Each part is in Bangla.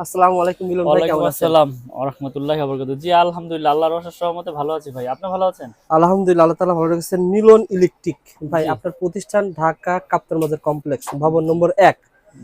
আসসালামু আলাইকুম মিলন ভাই, ওয়ালাইকুম কেমন আছেন? আসসালাম ওয়া রাহমাতুল্লাহি ওয়া বারাকাতুহু। জি আলহামদুলিল্লাহ আল্লাহর অশেষ রহমতে ভালো আছি ভাই। আপনি ভালো আছেন? আলহামদুলিল্লাহ, আল্লাহ তাআলা ভালো রেখেছেন। মিলন ইলেকট্রিক ভাই, জি আপনার প্রতিষ্ঠান ঢাকা কাপ্তান বাজার কমপ্লেক্স, ভবন জি নম্বর ১,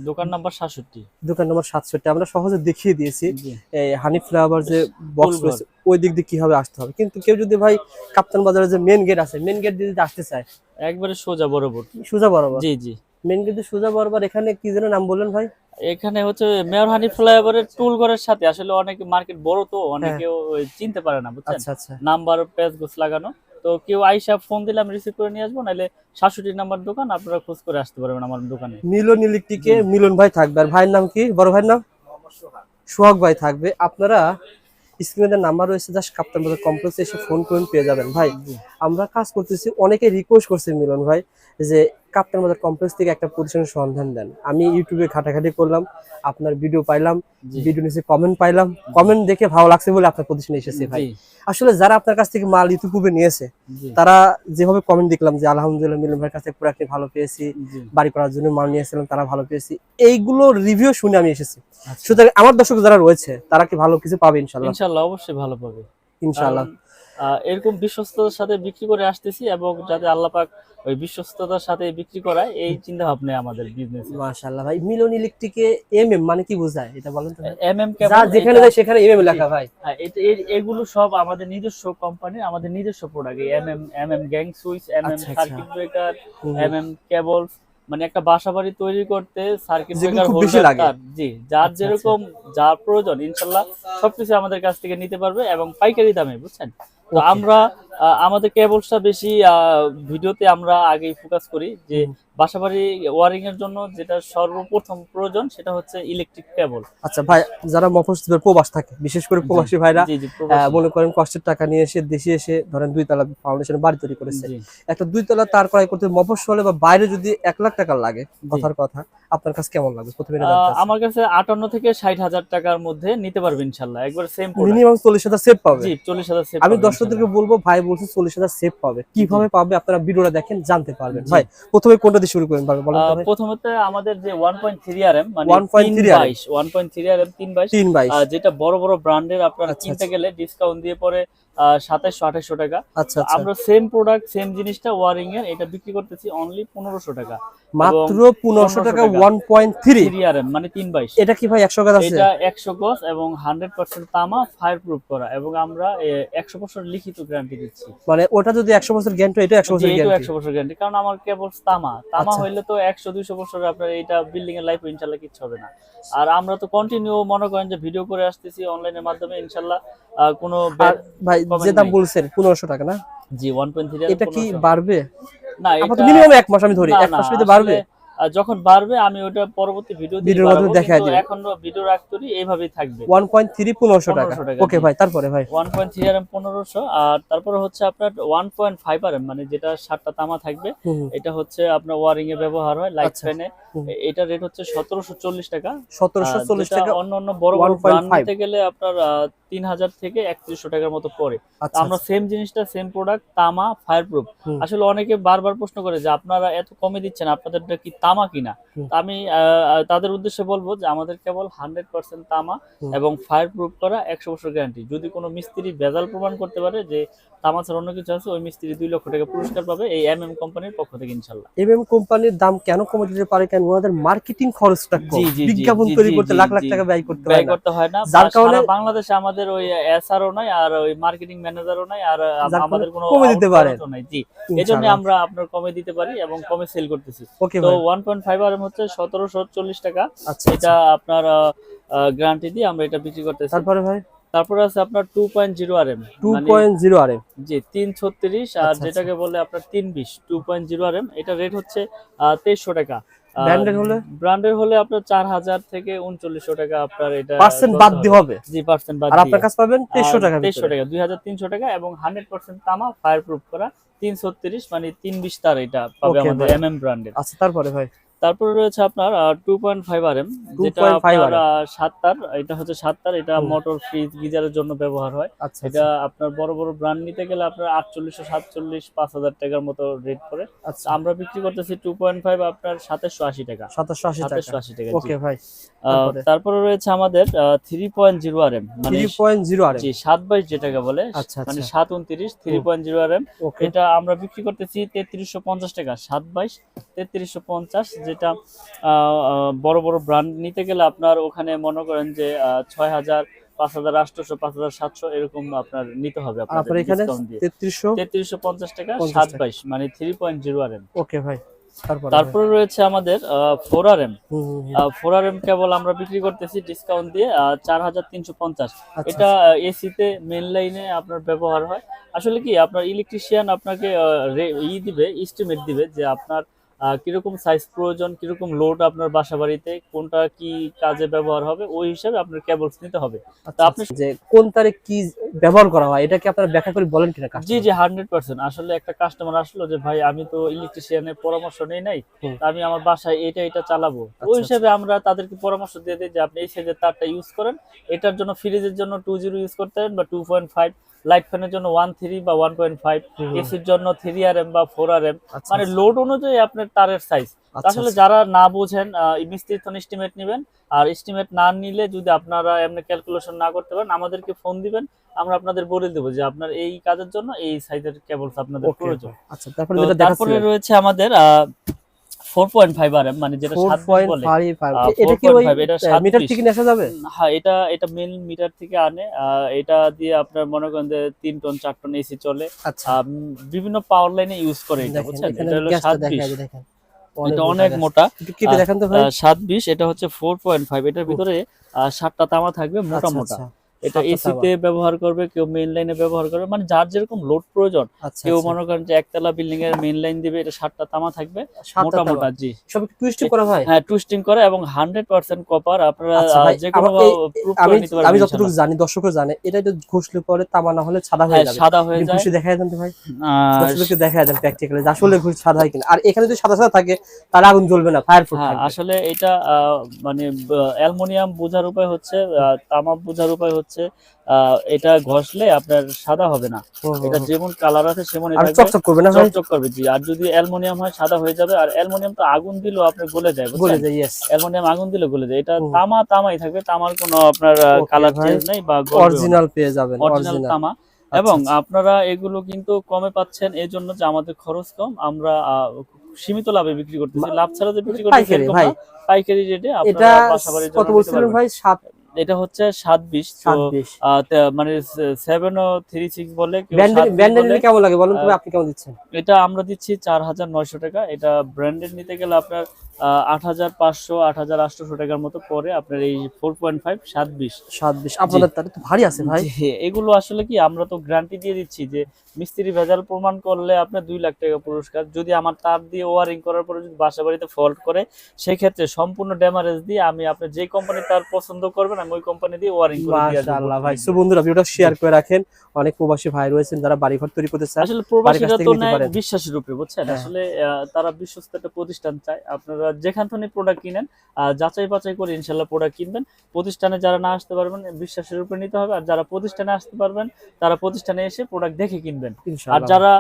দোকান নাম্বার 67। দোকান নম্বর ৬৭। আমরা সহজে দেখিয়ে দিয়েছি জি এই হানি ফ্লাওয়ার যে বক্স টুলঘর। রয়েছে ওই দিক দিয়ে কিভাবে আসতে হবে। কিন্তু কেউ যদি ভাই কাপ্তান বাজারের যে মেন গেট আছে, মেন গেট দিয়ে যদি আসতে চায় একবারে সোজা বরাবর। সোজা বরাবর, জি জি মেন গেট দিয়ে সোজা বরাবর, এখানে কি যেন নাম বললেন ভাই? এখানে হচ্ছে মেয়র হানি ফ্লাইওভারের টুলঘরের সাথে আসলে অনেক মার্কেট বড়, তো হ্যাঁ, অনেকেও চিনতে পারে না বুঝছেন। আচ্ছা আচ্ছা। নাম্বার পেজ গোছ লাগানো, তো কেউ আইসা ফোন দিলে আমি রিসিভ করে নিয়ে আসবো, নাহলে 67 নাম্বার দোকান, আপনারা খোঁজ করে আসতে পারবেন আমার দোকানে। মিলন জি ইলেকট্রিকে মিলন ভাই থাকবে, আর ভাইয়ের নাম কি? বড় ভাইয়ের নাম সোহাগ ভাই থাকবে। আপনারা স্ক্রিনে নাম্বার রয়েছে, জাস্ট কাপ্তান বাজার কমপ্লেক্সে এসে ফোন করুন, পেয়ে যাবেন ভাই। জি আমরা কাজ করতেছি, অনেকে রিকোয়েস্ট করছে মিলন ভাই যে কাপ্তান বাজার কমপ্লেক্স থেকে একটা প্রতিষ্ঠানের সন্ধান দেন। আমি ইউটিউবে ঘাটাঘাটি করলাম, আপনার ভিডিও পাইলাম, জি ভিডিও নিচে কমেন্ট পাইলাম, জি কমেন্ট দেখে ভালো লাগছে বলে আপনার প্রতিষ্ঠানে এসেছি ভাই। জি আসলে যারা আপনার কাছ থেকে মাল ইতিপূর্বে নিয়েছে, জি তারা যেভাবে কমেন্ট দেখলাম যে আলহামদুলিল্লাহ মিলন ভাইয়ের কাছে প্রোডাক্টটি ভালো পেয়েছি, জি বাড়ি করার জন্য মাল নিয়েছিলাম তারা ভালো পেয়েছি, এইগুলো রিভিউ শুনে আমি এসেছি। আচ্ছা। সুতরাং আমার দর্শক যারা রয়েছে তারা কি ভালো কিছু পাবে ইনশাল্লাহ? ইনশাল্লাহ অবশ্যই ভালো পাবে। ইনশাল্লাহ। কারণ এরকম বিশ্বস্ততার সাথে বিক্রি করে আসতেছি, এবং যাতে আল্লাহ পাক ওই বিশ্বস্ততার সাথে বিক্রি করায়, এই চিন্তা ভাবনা আমাদের বিজনেসে। মাশাআল্লাহ ভাই, মিলন ইলেকট্রিকে এমএম মানে কি বোঝায় এটা বলেন তো ভাই? এমএম যা কেবল যেখানে এটা। যায় সেখানে এমএম জি, লেখা ভাই। এগুলো সব আমাদের নিজস্ব কোম্পানি, আমাদের নিজস্ব product. MM gang switch, MM আচ্ছা আচ্ছা। সার্কিট ব্রেকার, হুম। এমএম কেবল, মানে একটা বাসাবাড়ি তৈরি করতে সার্কিট যেগুলো ব্রেকার, খুব বেশি হোল্ডার, লাগে। তার, জি যার আচ্ছা আচ্ছা। যেরকম যা প্রয়োজন ইনশাল্লাহ সবকিছু আমাদের কাছ থেকে নিতে পারবে, এবং পাইকারি দামে বুঝছেন। তো ওকে। আমরা আমাদের কেবলসটা বেশি ভিডিওতে আমরা আগেই ফোকাস করি যে বাসাবাড়ি ওয়ারিং এর জন্য যেটা সর্বপ্রথম প্রয়োজন সেটা হচ্ছে ইলেকট্রিক কেবল। আচ্ছা ভাই, যারা মফস্বলের প্রবাস থাকে, বিশেষ করে জি প্রবাসী ভাইরা জি জি প্রবাসী। মনে করেন কষ্টের টাকা নিয়ে এসে দেশে এসে ধরেন ২ তলা ফাউন্ডেশন বাড়ি তৈরি করেছে, জি একটা ২ তলা তার ক্রয় করতে মফস্বলে বা বাইরে যদি ১ লাখ টাকা লাগে, জি কথার কথা, আপনার কাছে কেমন লাগবে প্রথমে এটা জানতে চাচ্ছি। আমার কাছে 58 থেকে 60,000 টাকার মধ্যে নিতে পারবে ইনশাল্লাহ, একবার সেম প্রোডাক্ট। মিনিমাম ৪০,০০০ সেভ পাবে। জি 40,000 সেভ আমি পাবে দর্শকদেরকে ইনশাল্লাহ। বলবো, ভাই বলছে ৪০,০০০ সেভ পাবে, জি কিভাবে পাবে আপনারা ভিডিওটা দেখেন, জানতে পারবেন জি ভাই। প্রথমে কোনটা দিয়ে শুরু করেন বলেন তো ভাই? প্রথমত আমাদের যে 1.3 আরএম, মানে 1.3 আর 322, 1.3 আরএম 322, ৩/২২। যেটা বড় বড় ব্র্যান্ডের আপনার আচ্ছা কিনতে আচ্ছা। গেলে ডিসকাউন্ট দিয়ে পরে ২৭00-২৮00 টাকা। আচ্ছা তো আচ্ছা। আমরা সেম প্রোডাক্ট সেম জিনিসটা ওয়ারিং এর এটা বিক্রি করতেছি অনলি 1500 টাকা, এবং মাত্র ১৫০০ 1500 টাকা টাকা 1.3। 3 আরএম মানে 322। এটা কি ভাই ১০০ গজ আছে? এটা 100 গজ এবং 100% তামা ফায়ার প্রুফ করা, এবং আমরা 100% লিখিত গ্যারান্টি দিচ্ছি। মানে ওটা যদি ১০০ বছর গ্যারান্টি, এটা ১০০ জি বছর এটাও গ্যারান্টি। 100 বছর গ্যারান্টি, কারণ আমার কেবল তামা তামা আচ্ছা। হইলে তো 100-200 বছর আপনার এটা বিল্ডিং এর লাইফ ইনশাল্লাহ কিচ্ছু হবে না। আর আমরা তো কন্টিনিউ মনে করেন যে ভিডিও করে আসতেছি অনলাইনের মাধ্যমে, ইনশাল্লাহ কোনো আর ভাই যে কমেন্ট দাম নাই। বলছেন ১৫০০ টাকা না, জি 1.3 এর এটা কি 1500। বাড়বে? না আপাতত এটা মিনিমাম ১ মাস আমি ধরি, না ১ না মাস ভিতরে আসলে বাড়বে? যখন বাড়বে আমি ওটা পরবর্তী ভিডিও দিয়ে ভিডিওর বাড়াবো, মাধ্যমে দেখায় কিন্তু দিবেন। এখন ভিডিও রাখতেছি এইভাবেই থাকবে। 1.3 ১৫০০ টাকা। 1500 টাকা ওকে জি। ভাই, তারপরে ভাই? 1.3 আরএম 1500, আর তারপরে হচ্ছে আপনার 1.5 আরএম, মানে যেটা 7টা তামা থাকবে। হুম হুম। এটা হচ্ছে আপনার ওয়ারিং এ ব্যবহার হয় লাইট আচ্ছা। ফ্যানে। হুম। এটা রেট হচ্ছে 1740 টাকা। ১৭৪০ যেটা টাকা অন্য বড় বড় ব্র্যান্ড 1.5। নিতে গেলে আপনার 3000 থেকে 3100 টাকার মতো পড়ে। তো আচ্ছা আমরা আচ্ছা। সেম জিনিসটা সেম প্রোডাক্ট তামা ফায়ার প্রুফ। হুম আসলে অনেকে বারবার প্রশ্ন করে যে আপনারা এত কমে দিচ্ছেন, আপনাদেরটা কি তামা কিনা? হুম তো আমি তাদের উদ্দেশ্যে বলবো যে আমাদের কেবল 100% তামা হুম। এবং ফায়ার প্রুফ করা, 100 বছর গ্যারান্টি। যদি কোনো মিস্ত্রি ভেজাল প্রমাণ করতে পারে যে তামা ছাড়া অন্য কিছু আছে, ওই মিস্ত্রি 2 লক্ষ টাকা পুরস্কার পাবে এই এমএম কোম্পানির পক্ষ থেকে ইনশাল্লাহ। এমএম কোম্পানির দাম কেন কমে দিতে পারে? কেন ওনাদের মার্কেটিং খরচটা জি কম, জি জি বিজ্ঞাপন জি তৈরি জি করতে জি লাখ লাখ জি টাকা ব্যয় করতে ব্যয় হয় না, করতে হয় না, বা যার কারণে সারা বাংলাদেশে আমাদের ওই এসআরও নাই, আর ওই মার্কেটিং ম্যানেজারও নাই, আর যার কারণে আমাদের কোনো কমে দিতে পারেন আউটসোর্সও নাই। জি এজন্য ইনশাআল্লাহ। আমরা আপনার কমে দিতে পারি এবং কমে সেল করতেছি। ওকে তো ভাই। 1.5 আরএম হচ্ছে 1740 টাকা। আচ্ছা এটা আচ্ছা। আপনার গ্যারান্টি দিয়ে আমরা এটা বিক্রি করতেছি। তারপরে ভাই? তারপরে আছে আপনার 2.0 আরএম, মানে 2.0 আরএম। জি 336, আর আচ্ছা আচ্ছা। যেটাকে বলে আপনার 320 2.0 আরএম, এটা রেট হচ্ছে 2300 টাকা। ব্র্যান্ডেড হলে ব্র্যান্ডের হলে আপনার 4000 থেকে 3900 টাকা আপনার এটা পার্সেন্ট বাদ চলতে দিয়ে হবে। হবে, জি পার্সেন্ট বাদ আর দিয়ে। আপনার কাছে পাবেন আর ২৩০০ টাকার 2300 ভিতরে। টাকা, 2300 টাকা, এবং 100% তামা ফায়ার প্রুফ করা 336, মানে 320 তার এটা পাবে ওকে আমাদের ভাই। এমএম ব্র্যান্ডের। আচ্ছা তারপরে ভাই? তারপরে রয়েছে আপনার 2.5 RM, যেটা 2.5 আপনার RM 7 তার, এটা হচ্ছে 7 তার, এটা হুম। মোটর, ফ্রিজ, গিজারের জন্য ব্যবহার হয়। আচ্ছা এটা আচ্ছা আপনার বড় বড় ব্র্যান্ড নিতে গেলে আপনার 4847 5,000 টাকার মতো রেট পড়ে। আচ্ছা। আমরা বিক্রি করতেছি 2.5 আপনার 2780 টাকা। 2780 টাকা। 2780 টাকা, জি। ওকে ভাই, তারপরে তারপরে রয়েছে আমাদের 3.0 RM, মানে 3.0 RM। জি 7/22 যেটাকে বলে, আচ্ছা মানে আচ্ছা 729, হুম, 3.0 RM। ওকে এটা আমরা বিক্রি করতেছি 3350 টাকা, 7/22 3350, যেটা বড় বড় ব্র্যান্ড নিতে গেলে আপনার ওখানে মনে করেন যে 6000, 5800, 5700 এরকম আপনার নিতে হবে আর আপনাদের আপনার এখানে ডিসকাউন্ট দিয়ে। 3350 3350 টাকা, টাকা। 7/22, মানে 3.0 RM। ওকে ভাই, তারপরে ভাই তারপরে রয়েছে আমাদের 4RM। হুম হুম হুম। 4RM কেবল আমরা বিক্রি করতেছি ডিসকাউন্ট দিয়ে 4350। আচ্ছা এটা আচ্ছা এসিতে মেন লাইনে আপনার ব্যবহার হয়। আসলে কি আপনার ইলেকট্রিশিয়ান আপনাকে দিবে, এস্টিমেট দিবে যে আপনার কিরকম সাইজ প্রয়োজন, কিরকম লোড আপনার বাসা বাড়িতে, কোনটা কি কাজে ব্যবহার হবে, ওই হিসাবে আপনার কেবলস নিতে হবে। তা আচ্ছা আপনি আচ্ছা। যে কোন তারে কি ব্যবহার করা হয় এটা কি আপনারা ব্যাখ্যা করে বলেন কিনা জি কাস্টমার? জি 100%। আসলে একটা কাস্টমার আসলো যে ভাই আমি তো ইলেকট্রিশিয়ানের পরামর্শ নেই নাই, হুম। তা আমি আমার বাসায় এটা চালাবো, তো ওই আচ্ছা আচ্ছা হিসাবে আমরা তাদেরকে পরামর্শ দিয়ে দিই যে আপনি এই সাইজের তারটা ইউজ করেন। এটার জন্য ফ্রিজের জন্য 2.0 ইউজ করতে পারেন বা 2.5, লাইট ফ্যানের জন্য 1.3 বা 1.5, হুম হুম। এসির জন্য 3 RM বা 4 RM, আচ্ছা মানে আচ্ছা লোড অনুযায়ী আপনার তারের সাইজ। আচ্ছা আসলে আচ্ছা যারা না বোঝেন মিস্ত্রি তো এস্টিমেট নেবেন, আর এস্টিমেট না নিলে যদি আপনারা এমনি ক্যালকুলেশন না করতে পারেন আমাদেরকে ফোন দিবেন, আমরা আপনাদের বলে দেবো যে আপনার এই কাজের জন্য এই সাইজের কেবলস আপনাদের ওকে প্রয়োজন। ভাই। আচ্ছা, তারপরে তো যেটা তারপরে দেখাচ্ছিলেন রয়েছে আমাদের 4.5 RM, মানে যেটা 720 বলে। 4.55 এটা কি ওই 4.5 এটা মিটার 720। থেকে নিয়ে আসা যাবে? হ্যাঁ, এটা মেন মিটার থেকে আনে। এটা দিয়ে আপনার মনে করেন যে 3 টন 4 টন এসি চলে। আচ্ছা বিভিন্ন পাওয়ার লাইনে ইউজ করে এটা, দেখেন বুঝছেন? এখানে এটা আমি হলো গ্যাসটা দেখাই 720। যে দেখেন অনেক এটা মোটা অনেক গ্যাস। মোটা। একটু কেটে দেখান তো ভাই। 720, এটা হচ্ছে 4.5, এটার হুম, ভিতরে 7টা তামা থাকবে, মোটা আচ্ছা মোটা। আচ্ছা এটা 7টা তাওয়া। এসিতে ব্যবহার করবে, কেউ মেইন লাইনে ব্যবহার করবে, মানে যার যেরকম লোড প্রয়োজন। আচ্ছা কেউ আচ্ছা মনে করেন যে একতলা বিল্ডিং এর মেইন লাইন দিবে, এটা 7টা তামা থাকবে, 7টা মোটা তাওয়া। মোটা, জি। সব কি টুইস্টিং করা হয়? হ্যাঁ, টুইস্টিং করে এবং 100% কপার। আপনারা আচ্ছা ভাই, যে কোনো আমার এই প্রুফ আমি করে নিতে পারবেন আমি যতটুকু ইনশাআল্লাহ। জানি দর্শকরা জানে এটা একটু ঘষলে পরে তামা না হলে সাদা হয়ে হ্যাঁ, যাবে। সাদা হয়ে একটু যায়। ঘষে দেখায় দেন তো ভাই। আহ, দর্শকদেরকে দেখায় দেন প্র্যাকটিক্যালি যে আসলে ঘুষ সাদা হয় কিনা। আর এখানে যদি সাদা সাদা থাকে তাহলে আগুন জ্বলবে না, ফায়ার প্রুফ হ্যাঁ, থাকবে। আসলে এটা মানে অ্যালুমিনিয়াম বোঝার উপায় হচ্ছে, তামা বোঝার উপায় হচ্ছে, এটা ঘষলে আপনার সাদা হবে না। হুম হুম এটা হুম। যেমন কালার আছে সেমনই আর থাকবে, চকচক করবে না ভাই? চকচক করবে, জি। আর যদি অ্যালুমিনিয়াম হয় সাদা হয়ে যাবে, আর অ্যালুমিনিয়াম তো আগুন দিলেও আপনার গলে যায়, বলে বুঝছেন? যায় ইয়েস। অ্যালুমিনিয়াম আগুন দিলে গলে যায়। এটা হুম। তামাই থাকবে, তামার কোনো আপনার ওকে কালার ভাই, চেঞ্জ নেই বা গলবেও না, অরিজিনাল পেয়ে যাবেন অরিজিনাল অরিজিনাল। তামা। আচ্ছা এবং আচ্ছা আপনারা এগুলো কিন্তু কমে পাচ্ছেন এই জন্য যে আমাদের খরচ কম, আমরা সীমিত লাভে বিক্রি করতেছি, লাভ ছাড়া যে বিক্রি করতেছি পাইকারি এরকম ভাই। না। পাইকারি রেটে এটা আপনারা বাসাবাড়ির জন্য কত নিতে বলছিলেন পারবেন। ভাই? 7 এটা হচ্ছে 720। তো 720। মানে 736 বলে, কেউ ব্র্যান্ডেড 720 ব্র্যান্ডেড বলে। নিলে কেমন লাগে বলেন তো আহ, ভাই, আপনি কেমন দিচ্ছেন? এটা আমরা দিচ্ছি 4900 টাকা। এটা ব্র্যান্ডেড নিতে গেলে আপনার 8500, 8800 টাকার মতো পরে আপনার এই 4.5 720। 720 জি আপনাদের তাহলে তো ভারী আছে ভাই। জি, এগুলো আসলে কি আমরা তো গ্যারান্টি দিয়ে দিচ্ছি যে মিস্ত্রি ভেজাল প্রমাণ করলে আপনার 2 লাখ টাকা পুরস্কার। যদি আমার তার দিয়ে ওয়ারিং করার পরে যদি বাসা বাড়িতে ফল্ট করে, সেই ক্ষেত্রে সম্পূর্ণ ড্যামারেজ দিয়ে আমি আপনি যে কোম্পানি তার পছন্দ করবেন আমি ওই কোম্পানি দিয়ে ওয়ারিং করে দিয়ে আসবো মাশাআল্লাহ ভাই। সো বর্তমানে। বন্ধুরা ভিডিওটা জি। শেয়ার করে রাখেন। অনেক প্রবাসী ভাই রয়েছেন যারা বাড়িঘর তৈরি করতে চায়, আসলে বাড়ির কাছ প্রবাসীরা থেকে তো নিতে নেয় পারেন। বিশ্বাসের উপরে, বুঝছেন? হ্যাঁ আসলে তারা বিশ্বস্ত একটা প্রতিষ্ঠান চায়। আপনারা যেখান থেকে প্রোডাক্ট কিনেন যাচাই বাছাই করে ইনশাল্লাহ প্রোডাক্ট কিনবেন। প্রতিষ্ঠানে যারা না আসতে পারবেন বিশ্বাসের উপরে নিতে হবে, আর যারা প্রতিষ্ঠানে আসতে পারবেন তারা প্রতিষ্ঠানে এসে প্রোডাক্ট দেখে কিনবেন। আর ইনশাআল্লাহ ভাই। যারা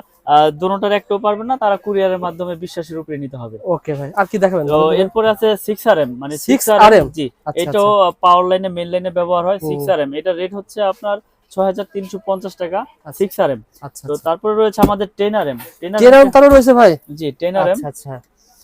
দোনোটার একটাও পারবেন না তারা কুরিয়ারের মাধ্যমে বিশ্বাসের উপরে নিতে হবে। ওকে ভাই, আর কি দেখাবেন তো বলেন তো ভাই? এরপরে আছে 6RM, মানে 6RM, 6RM। জি। আচ্ছা এটাও আচ্ছা। পাওয়ার লাইনে মেইন লাইনে ব্যবহার হয়। হুম 6RM এটা রেট হচ্ছে আপনার 6350 টাকা, আচ্ছা 6RM। আচ্ছা তো আচ্ছা। তারপরে রয়েছে আমাদের 10RM। 10RM 10RM, তারও রয়েছে ভাই? জি 10RM। আচ্ছা আচ্ছা।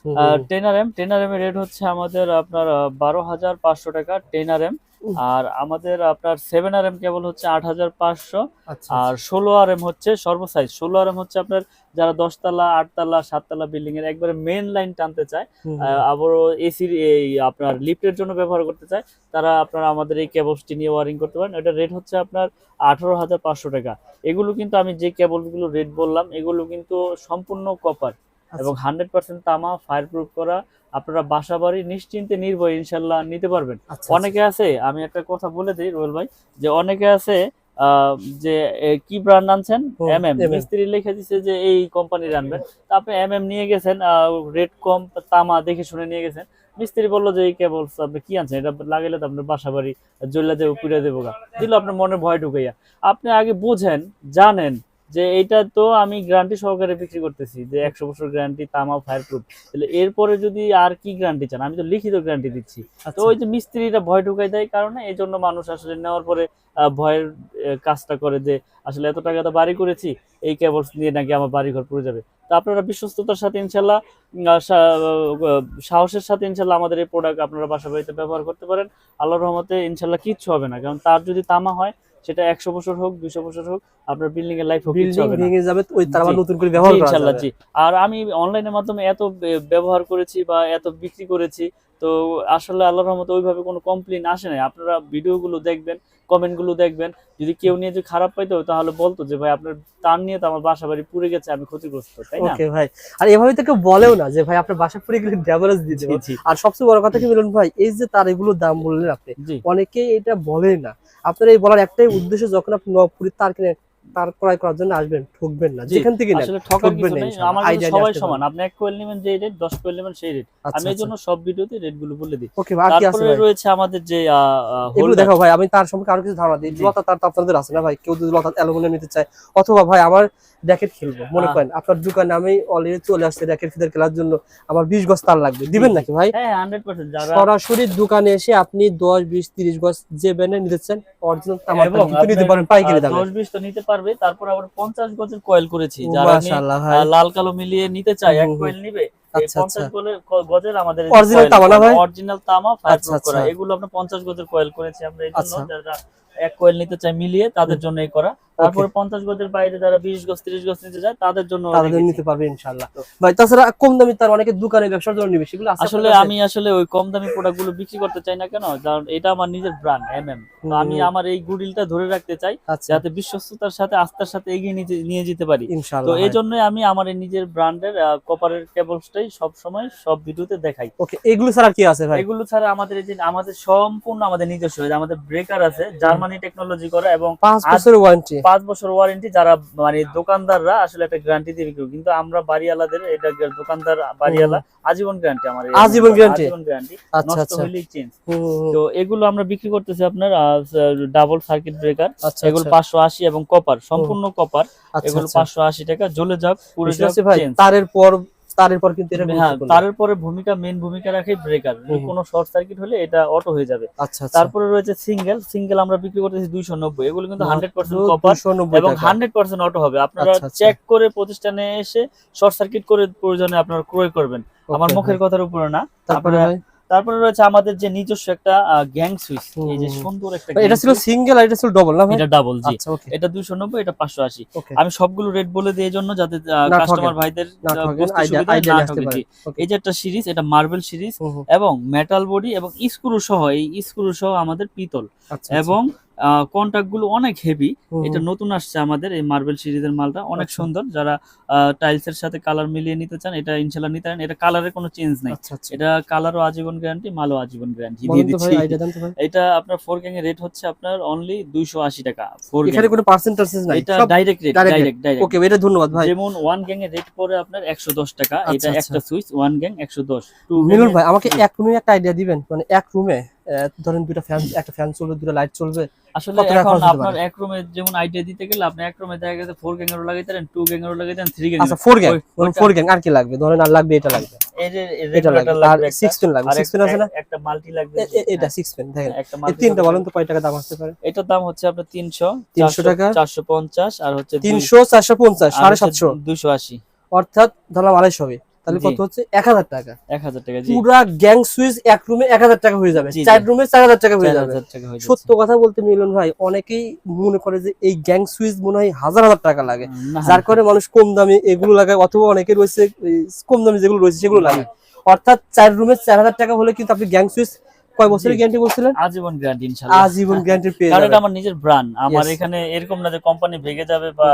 হুম হুম হুম। 10RM এর রেট হচ্ছে আমাদের আপনার 12,500 টাকা 10RM। উহ, আর আমাদের আপনার 7RM কেবল হচ্ছে 8,500। আচ্ছা আর আচ্ছা। 16RM হচ্ছে সর্বসাইজ। 16RM হচ্ছে আপনার যারা 10 তলা, 8 তলা, 7 তলা বিল্ডিং এর একবারে মেইন লাইন টানতে চায়, হুম হুম। আবারও এসির এই আপনার লিফটের জন্য ব্যবহার করতে চায়, তারা আপনারা আমাদের এই কেবলসটি নিয়ে ওয়ারিং করতে পারেন। এটা রেট হচ্ছে আপনার 18,500 টাকা। এগুলো কিন্তু আমি যে কেবলগুলো রেট বললাম এগুলো কিন্তু সম্পূর্ণ কপার এবং আচ্ছা 100% তামা, ফায়ার প্রুফ করা। আপনারা বাসা বাড়ি নিশ্চিন্তে নির্ভয়ে ইনশাল্লাহ নিতে পারবেন। আচ্ছা আচ্ছা। অনেকে আছে, আমি একটা কথা বলে দিই রোয়েল ভাই, যে অনেকে আছে যে কি ব্র্যান্ড আনছেন, এমএম, MM মিস্ত্রি লিখে দিছে যে এই কোম্পানির আনবেন, তা আপনি এমএম নিয়ে গেছেন, রেড কম তামা দেখে শুনে নিয়ে গেছেন, মিস্ত্রি বললো যে এই কেবলস আপনি কি আনছেন, এটা লাগাইলে তো আপনার বাসা বাড়ি জ্বললে দেবো, পুড়ে দেবো গা, দিল আপনার মনে ভয় ঢুকাইয়া। আপনি আগে বুঝেন, জানেন যে এটা তো আমি গ্যারান্টি সহকারে বিক্রি করতেছি, যে 100 বছর গ্যারান্টি, তামা ফায়ার প্রুফ, তাহলে এরপরে যদি আর কি গ্যারান্টি চান, আমি তো লিখিত গ্যারান্টি দিচ্ছি। তো ওই যে মিস্ত্রিরা ভয় ঢুকাই দেয় কারণে এই জন্য মানুষ আসলে নেওয়ার পরে ভয়ের কাজটা করে, যে আসলে এত টাকা তো বাড়ি করেছি, এই কেবলস নিয়ে নাকি আমার বাড়ি ঘর পুড়ে যাবে। তো আপনারা বিশ্বস্ততার সাথে ইনশাল্লাহ, সাহসের সাথে ইনশাল্লাহ আমাদের এই প্রোডাক্ট আপনারা বাসা বাড়িতে ব্যবহার করতে পারেন। আল্লাহর রহমতে ইনশাল্লাহ কিচ্ছু হবে না, কারণ তার যদি তামা হয়, সেটা 100 বছর হোক, 200 বছর হোক, আপনার বিল্ডিং এর লাইফ হোক, কিচ্ছু বিল্ডিং হবে না ভেঙে যাবে, ওই তার আবার জি, নতুন করে ব্যবহার জি, করা ইনশাল্লাহ যাবে। জি। আর আমি অনলাইনের মাধ্যমে এত ব্যবহার করেছি বা এত বিক্রি করেছি, তো আসলে আল্লাহর রহমতে ওইভাবে কোনো কমপ্লেইন আসে নাই। আপনারা ভিডিওগুলো দেখবেন, কমেন্টগুলো দেখবেন, যদি কেউ নিয়ে যে খারাপ পাইতো তাহলে বলতো যে ভাই আপনার তার নিয়ে তো আমার বাসা বাড়ি পুড়ে গেছে, আমি ক্ষতিগ্রস্ত, তাই না? ওকে ভাই, আর এভাবে তো কেউ বলেও না যে ভাই আপনার বাসা পুরো গেলে ড্যামেজ দিয়ে জি দেবো। জি আর সবচেয়ে বড় কথা কি মিলন ভাই, এই যে তার এগুলোর দাম বললেন আপনি, জি অনেকেই এটা বলেন না। আপনার এই বলার একটাই উদ্দেশ্য, যখন আপনি নবপুরি তার কিনে তার ক্রয় করার জন্য আসবেন, ঠকবেন না, জি, যেখান থেকে নেন আসলে ঠকার ঠকবেন কিছু না নেই, ইনশাআল্লাহ। আমার কাছে আইডিয়া সবাই আসতে সমান, পারবেন। আপনি 1 কোয়েল নেবেন যে রেট, 10 কোয়েল নেবেন সেই রেট। আচ্ছা আমি এই আচ্ছা, জন্য সব ভিডিওতে রেটগুলো বলে দিই। ওকে ভাই, আর কি আছে তারপরে ভাই? রয়েছে আমাদের যে এগুলো হোল্ডার। দেখো ভাই, আমি তার সম্পর্কে আরো কিছু ধারণা দিই। জি লতা তার তো আপনাদের আছে না ভাই? কেউ যদি লতা অ্যালুমিনিয়াম নিতে চায়, অথবা ভাই আমার র্যাকেট খেলবো, মনে আহ, করেন আপনার দোকানে আমি অলরেডি চলে আসছে র্যাকেট ফিদার খেলার জন্য, আমার 20 গজ তার লাগবে, জি দিবেন জি, নাকি ভাই? হ্যাঁ 100% যারা, সরাসরি দোকানে এসে আপনি 10 20 30 গজ যে ব্যানে নিতে চান, অরিজিনাল তামার এবং কিন্তু নিতে আপনার পারেন পাইকারি দামে। 10-20 তো নিতে পারবে, তারপর আবার 50 গজের কয়েল করেছি, যারা মাশাআল্লাহ ভাই। লাল কালো মিলিয়ে নিতে চায়, হুম, এক হুম, হুম। কয়েল নিবে, এই আচ্ছা আচ্ছা, 50 গজের আমাদের অরিজিনাল তামা না ভাই? অরিজিনাল তামা ফায়ার আচ্ছা প্রুফ করা, আচ্ছা এগুলো আমরা 50 গজের কয়েল করেছি আমরা, এই জন্য আচ্ছা, যারা এক কয়েল নিতে চায় মিলিয়ে তাদের জন্য এই করা। ওকে, তারপরে 50 গজের বাইরে যারা 20 গজ 30 গজ নিতে চায় তাদের জন্য তাদের রেখেছি। নিতে পারবে ইনশাআল্লাহ তো ভাই। তাছাড়া কম দামি তার অনেকে দোকানে ব্যবসার জন্য নিবে, সেগুলো আছে আসলে আপনার কাছে? আমি আসলে ওই কম দামি প্রোডাক্ট গুলো বিক্রি করতে চাই না, কেন, কারণ এটা আমার নিজের ব্র্যান্ড এমএম, তো আমি হুম, আমার এই গুডউইলটা ধরে রাখতে চাই, আচ্ছা, যাতে বিশ্বস্ততার সাথে আস্থার সাথে এগিয়ে নিয়ে যেতে পারি। তো ইনশাআল্লাহ এই ভাই। জন্যই আমি আমার এই নিজের ব্র্যান্ডের কপারের কেবলসটাই সব সময় সব ভিডিওতে দেখাই। ওকে, এগুলো ছাড়া আর কি আছে ভাই? এগুলো ছাড়া আমাদের এই যে আমাদের সম্পূর্ণ আমাদের নিজস্ব, এই যে আমাদের ব্রেকার আছে জার্মানি টেকনোলজি করা, এবং 5 বছরের ওয়ারেন্টি। 5 বছর ওয়ারেন্টি, যারা মানে দোকানদাররা আসলে একটা গ্যারান্টি দিয়ে বিক্রি করে, কিন্তু আমরা বাড়িওয়ালাদের এটা দোকানদার বাড়িওয়ালা আজীবন গ্যারান্টি, আমার এই আজীবন গ্যারান্টি? আজীবন গ্যারান্টি, আচ্ছা নষ্ট আচ্ছা, হইলেই চেঞ্জ। হুম, হুম, হুম। তো এগুলো আমরা বিক্রি করতেছি আপনার ডাবল সার্কিট ব্রেকার, আচ্ছা এগুলো আচ্ছা, 580, এবং কপার, সম্পূর্ণ কপার, আচ্ছা এগুলো আচ্ছা, 580 টাকা, জ্বলে যাক পুড়ে বুঝতে যাক পারছি ভাই। চেঞ্জ। তারের পর কিন্তু এটা হ্যাঁ, গুরুত্বপূর্ণ। তারের পরে মেইন ভূমিকা রাখে ব্রেকার, হুম, কোনো শর্ট সার্কিট হলে এটা অটো হয়ে যাবে। আচ্ছা আচ্ছা, তারপরে রয়েছে সিঙ্গেল আমরা বিক্রি করতেছি 290, এগুলো কিন্তু 100% মাত্র কপার 290 এবং টাকা। 100% অটো হবে। আপনারা আচ্ছা আচ্ছা, চেক করে প্রতিষ্ঠানে এসে শর্ট সার্কিট করে প্রয়োজনে আপনারা ক্রয় করবেন, আমার ওকে মুখের ভাই। কথার উপরে না। তারপরে ভাই? তারপরে রয়েছে আমাদের যে নিজস্ব একটা গ্যাং সুইচ, হুম, এই যে হুম, হুম। সুন্দর একটা ভাই, এটা ছিল সিঙ্গেল আর এটা ছিল ডবল না ভাই? এটা ডাবল, জি, আচ্ছা, ওকে এটা 290, এটা 580। ওকে, আমি সবগুলো রেট বলে দিই এই জন্য, যাতে না কাস্টমার ঠকেন, ভাইদের না ঠকেন, বুঝতে আইডিয়া সুবিধা হয়, আইডিয়া না নিয়ে আসতে ঠকে। জি, পারেন। ওকে, এই যে একটা সিরিজ, এটা মার্বেল সিরিজ, হুম, হুম, এবং মেটাল বডি এবং স্ক্রু সহ, এই স্ক্রু সহ আমাদের পিতল, আচ্ছা আচ্ছা, এবং কন্টাক্ট গুলো অনেক হেভি। হুম, এটা হুম, নতুন আসছে আমাদের এই মার্বেল সিরিজের মালটা, অনেক আচ্ছা সুন্দর, যারা টাইলস এর সাথে কালার মিলিয়ে নিতে চান এটা ইনশাআল্লাহ নিতে পারেন, এটা কালারের কোনো চেঞ্জ নাই, আচ্ছা আচ্ছা। এটা কালারও আজীবন গ্যারান্টি, মালও আজীবন গ্যারান্টি দিয়ে বলেন তো ভাই, দিচ্ছি। আইডিয়া দেন তো ভাই। এটা আপনার 4 গ্যাং এর রেট হচ্ছে আপনার অনলি 280 টাকা 4 গ্যাং, এখানে কোনো পার্সেন্টেজ নাই, এটা সব ডাইরেক্ট রেট, ডাইরেক্ট। ডাইরেক্ট। ওকে, এটা ধন্যবাদ ভাই। যেমন 1 গ্যাং এর রেট পড়ে আপনার 110 টাকা, আচ্ছা এটা আচ্ছা, একটা সুইচ 1 গ্যাং 110, 2 গ্যাং মিলন এর, ভাই আমাকে জি। এক রুমে একটা আইডিয়া দিবেন, মানে এক রুমে ধরেন দুটো ফ্যান, একটা ফ্যান চলবে, দুটো লাইট চলবে, আসলে কত টাকা এখন খরচ হতে আপনার পারে? এক রুমে যেমন আইডিয়া দিতে গেলে আপনি এক রুমে দেখা গেছে 4 গ্যাং এরও লাগাইতে পারেন, 2 গ্যাং এরও লাগাইতে পারেন, 3 গ্যাং আচ্ছা 4 গ্যাং, ওইটা 4 গ্যাং আর কি লাগবে? ধরেন আর লাগবে, এটা লাগবে, এই যে এটা লাগবে, রেগুলেটর আর লাগবে একটা, 6 পেন লাগবে, আর 6 পেন আছে না? একটা মাল্টি লাগবে, এটা হ্যাঁ, 6 পেন দেখেন। একটা এই মাল্টি তিনটা বলেন তো কয় টাকা দাম আসতে পারে? এটার দাম হচ্ছে আপনার 300, 300 টাকা, 450, আর হচ্ছে 300 450 750, 280, অর্থাৎ ধরলাম 250 হবে, তাহলে জি, কত হচ্ছে? 1000 টাকা। 1000 টাকা, জি, পুরা গ্যাং সুইচ এক রুমে 1000 টাকা হয়ে যাবে, জি, 4 জি, রুমে 4000 টাকা হয়ে যাবে। 4000 টাকা হয়ে সত্য যাচ্ছে। কথা বলতে মিলন ভাই, অনেকেই মনে করে যে এই গ্যাং সুইচ মনে হয় হাজার হাজার টাকা লাগে, না, যার কারণে মানুষ কম দামে এগুলো লাগায়, অথবা অনেকে রয়েছে কম দামে যেগুলো রয়েছে সেগুলো লাগায়। অর্থাৎ 4 রুমে 4000 টাকা হলে কিন্তু আপনি গ্যাং সুইচ কয় বছরের গ্যারান্টি বলছিলেন? আজীবন গ্যারান্টি ইনশাআল্লাহ। আজীবন গ্যারান্টি পেয়ে কারণ যাবেন। এটা আমার নিজের ব্র্যান্ড, আমার Yes. এখানে এরকম না যে কোম্পানি ভেঙে যাবে বা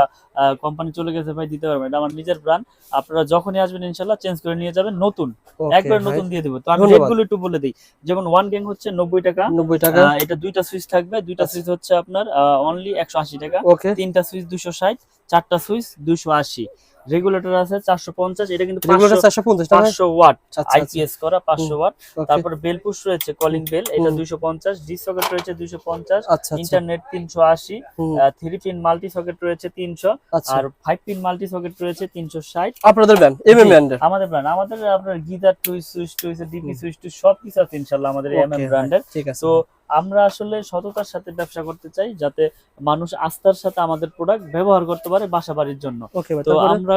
কোম্পানি চলে গেছে ভাই দিতে পারবেন, এটা আমার নিজের ব্র্যান্ড। আপনারা যখনই আসবেন ইনশাআল্লাহ চেঞ্জ করে নিয়ে যাবেন, নতুন Okay, একবার ভাই। নতুন দিয়ে দেবো। তো আমি ধন্যবাদ। রেটগুলো একটু বলে দিই। যেমন ওয়ান গ্যাং হচ্ছে 90 টাকা, 90 টাকা। এটা দুইটা সুইচ থাকবে, দুইটা আচ্ছা। সুইচ হচ্ছে আপনার অনলি 180 টাকা, ওকে। তিনটা সুইচ 260, চারটা সুইচ 280, রেগুলেটর আছে 450, এটা কিন্তু রেগুলার 450 টাকা। 500 ওয়াট আচ্ছা, আচ্ছা। আইপিএস করা 500 ওয়াট। ওকে। তারপরে বেল পুশ রয়েছে, কলিং বেল, এটা হুম। 250, ডি সকেট রয়েছে 250, আচ্ছা, আচ্ছা। ইন্টারনেট 380, হুম। 3 পিন মাল্টি সকেট রয়েছে 300, আচ্ছা। আর 5 পিন মাল্টি সকেট রয়েছে 360। আপনাদের ব্র্যান্ড এমএম ব্র্যান্ডের। আমাদের ব্র্যান্ড, আমাদের আপনার গিজার টুইস, সুইচ টুইস, ডিপি সুইচ টুইস সব কিছু আছে ইনশাআল্লাহ আমাদের এমএম ওকে, ব্র্যান্ডের। ঠিক আছে। তো আমরা আসলে সততার সাথে ব্যবসা করতে চাই, যাতে মানুষ আস্থার সাথে আমাদের প্রোডাক্ট ব্যবহার করতে পারে বাসাবাড়ির জন্য। ওকে ভাই, তো তারপরে? আমরা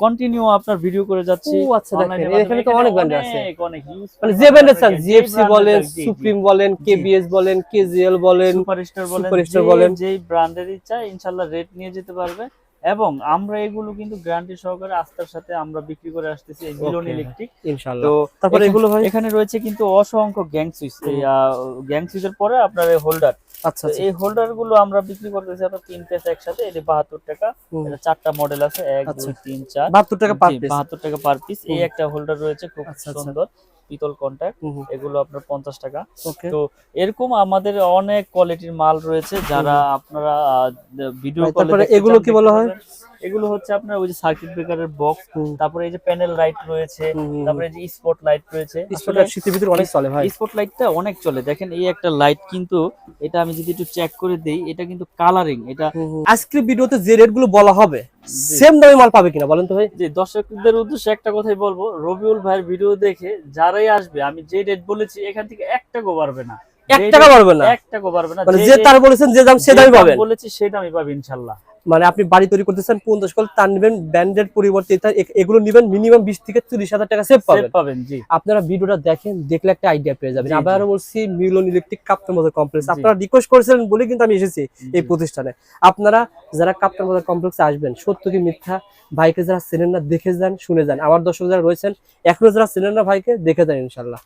কন্টিনিউ আপনার ভিডিও করে যাচ্ছি। ও আচ্ছা, দেখেন অনলাইনের এখানে মাধ্যমে তো অনেক ব্র্যান্ড অনেক, আছে। অনেক use মানে করে যে ব্র্যান্ডের চান, যে জিএফসি brand বলেন, এর, জি, জি। সুপ্রিম বলেন, কেবিএস বলেন, কেজিএল বলেন, সুপারস্টার বলেন, সুপারস্টার বলেন। যেই ব্র্যান্ডেরই চাই ইনশাআল্লাহ রেট নিয়ে যেতে পারবে। এবং আমরা এগুলো কিন্তু গ্যারান্টি সহকারে আস্থার সাথে আমরা বিক্রি করে আসতেছি এই মিলন Okay, ইলেকট্রিক। ইনশাআল্লাহ। তো তারপরে এগুলো ভাই? এখানে রয়েছে কিন্তু অসংখ্য গ্যাং সুইচ, এই গ্যাং সুইচের পরে আপনার এই হোল্ডার। আচ্ছা, আচ্ছা। এই হোল্ডার গুলো আমরা বিক্রি করতেছি আপনার 3 পিস একসাথে, এটা 72 টাকা। হুম। এটা 4টা মডেল আছে, 1 আচ্ছা। 2 3 4, 72 টাকা পার পিস। 72 টাকা পার পিস। এই হুম। একটা হোল্ডার রয়েছে খুব আচ্ছা, আচ্ছা। সুন্দর, পিতল কন্টাক্ট, হুম, হুম। এগুলো আপনার 50 টাকা। ওকে। তো এরকম আমাদের অনেক কোয়ালিটির মাল রয়েছে, যারা আপনারা ভিডিও ভাই, কলে তারপরে এগুলো কি বলা হয়? এগুলো হচ্ছে আপনার ওই যে সার্কিট ব্রেকারের বক্স, হুম। তারপরে এই যে প্যানেল লাইট রয়েছে, হুম। তারপরে এই যে স্পট লাইট রয়েছে। স্পটলাইট শীতের ভিতরে অনেক চলে ভাই। স্পট লাইটটা অনেক চলে, দেখেন এই একটা লাইট কিন্তু, এটা আমি যদি একটু চেক করে দেই, এটা কিন্তু কালারিং, এটা আজকের ভিডিওতে যে রেট গুলো বলা হবে জি। সেম দামে মাল পাবে কিনা বলেন তো ভাই? যে দর্শকদের উদ্দেশ্যে একটা কথাই বলবো, রবিউল ভাইয়ের ভিডিও দেখে যারাই আসবে, আমি যে রেট বলেছি এখান থেকে 1 টাকাও বাড়বে না, 1 টাকা পারবে না। 1 টাকাও বাড়বে না। মানে যে তার বলেছেন যে দাম সে দামই পাবেন। বলেছি সেই দামই পাবেন ইনশাআল্লাহ। মানে আপনি বাড়ি তৈরি করতেছেন 50 কল, তার নেবেন ব্র্যান্ডের পরিবর্তে এগুলো নেবেন মিনিমাম 20 থেকে 30,000 টাকা সেভ সেভ পাবেন। পাবেন, জি। আপনারা ভিডিওটা দেখেন, দেখলে একটা আইডিয়া পেয়ে যাবেন। জি, জি। আবারও বলছি, মিলন ইলেকট্রিক কাপ্তান বাজার কমপ্লেক্স। জি। আপনারা রিকোয়েস্ট করেছিলেন বলে কিন্তু আমি এসেছি এই জি। প্রতিষ্ঠানে। আপনারা যারা কাপ্তান বাজার কমপ্লেক্সে আসবেন, সত্য কি মিথ্যা ভাইকে যারা চেনেন না দেখে যান, শুনে যান। আমার দর্শক যারা রয়েছেন এখনো যারা চেনেন না ভাইকে, দেখে যান ইনশাআল্লাহ।